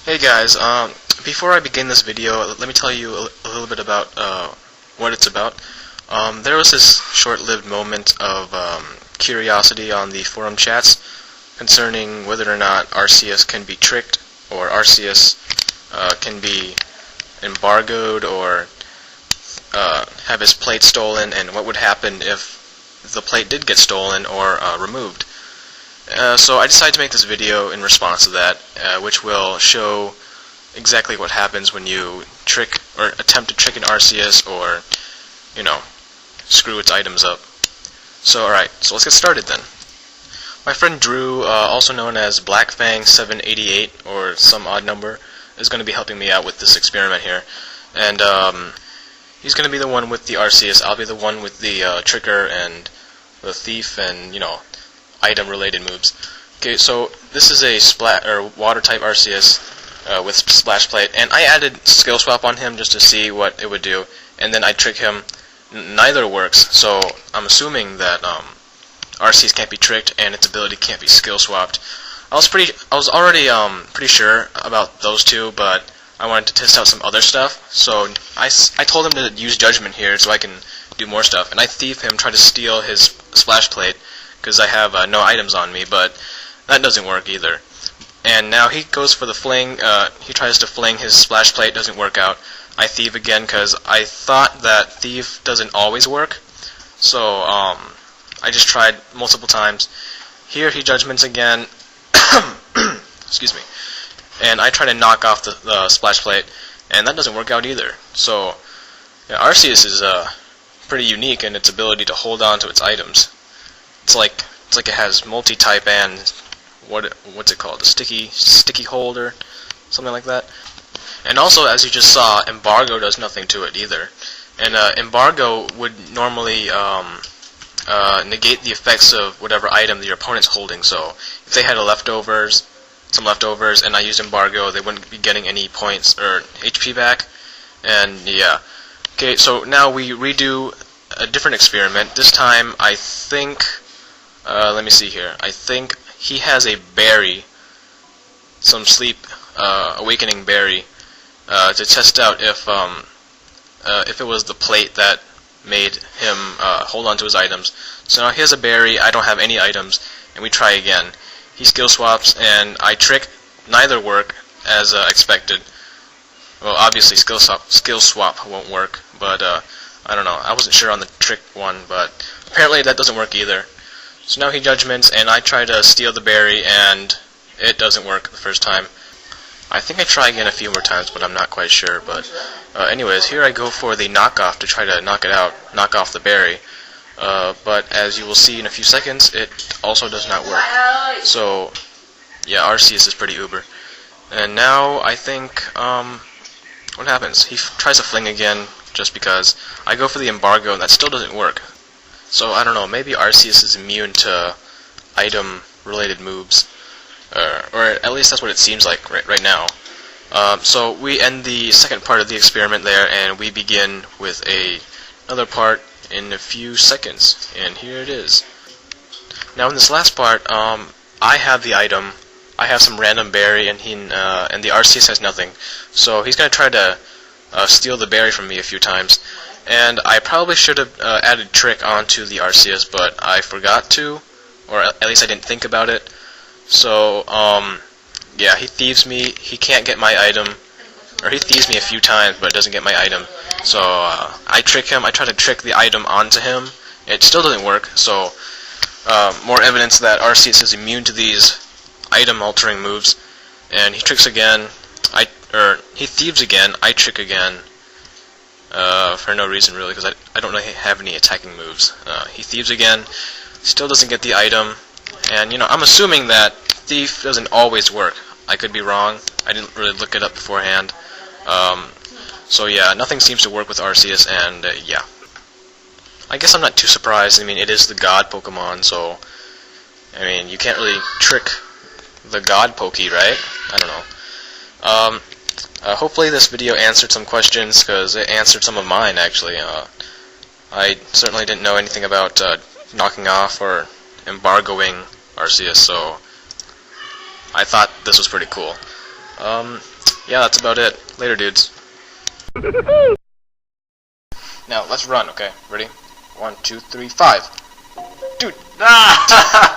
Hey guys, before I begin this video, let me tell you a little bit about what it's about. There was this short-lived moment of curiosity on the forum chats concerning whether or not Arceus can be tricked, or Arceus can be embargoed, or have his plate stolen, and what would happen if the plate did get stolen or removed. So I decided to make this video in response to that, which will show exactly what happens when you trick or attempt to trick an Arceus, or, screw its items up. So alright, so let's get started then. My friend Drew, also known as BlackFang788, or some odd number, is going to be helping me out with this experiment here. And he's going to be the one with the Arceus, I'll be the one with the tricker and the thief and, item-related moves. Okay, so this is a water-type Arceus with splash plate, and I added skill swap on him just to see what it would do, and then I trick him. Neither works, so I'm assuming that Arceus can't be tricked and its ability can't be skill swapped. I was already pretty sure about those two, but I wanted to test out some other stuff, so I told him to use judgment here so I can do more stuff, and I thief him, try to steal his splash plate, because I have no items on me, but that doesn't work either. And now he goes for the fling. He tries to fling his splash plate, doesn't work out. I thieve again because I thought that thief doesn't always work, so I just tried multiple times. Here he judgments again, excuse me, and I try to knock off the splash plate, and that doesn't work out either. So yeah, Arceus is pretty unique in its ability to hold on to its items. It's like it has multi-type and what's it called? A sticky hold or something like that. And also, as you just saw, Embargo does nothing to it either. And Embargo would normally negate the effects of whatever item that your opponent's holding. So if they had some leftovers, and I used Embargo, they wouldn't be getting any points or HP back. And yeah. Okay, so now we redo a different experiment. This time, I think. Let me see here. I think he has a berry, some sleep awakening berry, to test out if it was the plate that made him hold on to his items. So now he has a berry, I don't have any items, and we try again. He skill swaps, and I trick. Neither work as expected. Well, obviously skill swap won't work, but I don't know. I wasn't sure on the trick one, but apparently that doesn't work either. So now he judgments, and I try to steal the berry, and it doesn't work the first time. I think I try again a few more times, but I'm not quite sure. But anyways, here I go for the knockoff to try to knock off the berry. But as you will see in a few seconds, it also does not work. So yeah, Arceus is pretty uber. And now I think what happens? He tries to fling again, just because. I go for the embargo, and that still doesn't work. So I don't know, maybe Arceus is immune to item-related moves, or at least that's what it seems like right now. So we end the second part of the experiment there, and we begin with another part in a few seconds, and here it is. Now in this last part, I have the item, I have some random berry, and the Arceus has nothing. So he's going to try to steal the berry from me a few times. And I probably should have added trick onto the Arceus, but I forgot to, or at least I didn't think about it. So, yeah, he thieves me, he can't get my item, or he thieves me a few times, but doesn't get my item. So, I trick him, I try to trick the item onto him, it still doesn't work, so, more evidence that Arceus is immune to these item-altering moves. And he tricks again, he thieves again, I trick again. For no reason really, because I don't really have any attacking moves. He thieves again, still doesn't get the item, and I'm assuming that thief doesn't always work. I could be wrong, I didn't really look it up beforehand. So yeah, nothing seems to work with Arceus, and yeah. I guess I'm not too surprised. I mean, it is the God Pokemon, so I mean, you can't really trick the God Pokey, right? I don't know. Hopefully this video answered some questions, because it answered some of mine, actually. I certainly didn't know anything about knocking off or embargoing Arceus, so I thought this was pretty cool. Yeah, that's about it. Later, dudes. Now, let's run, okay? Ready? 1, 2, 3, 5. Dude! Ah!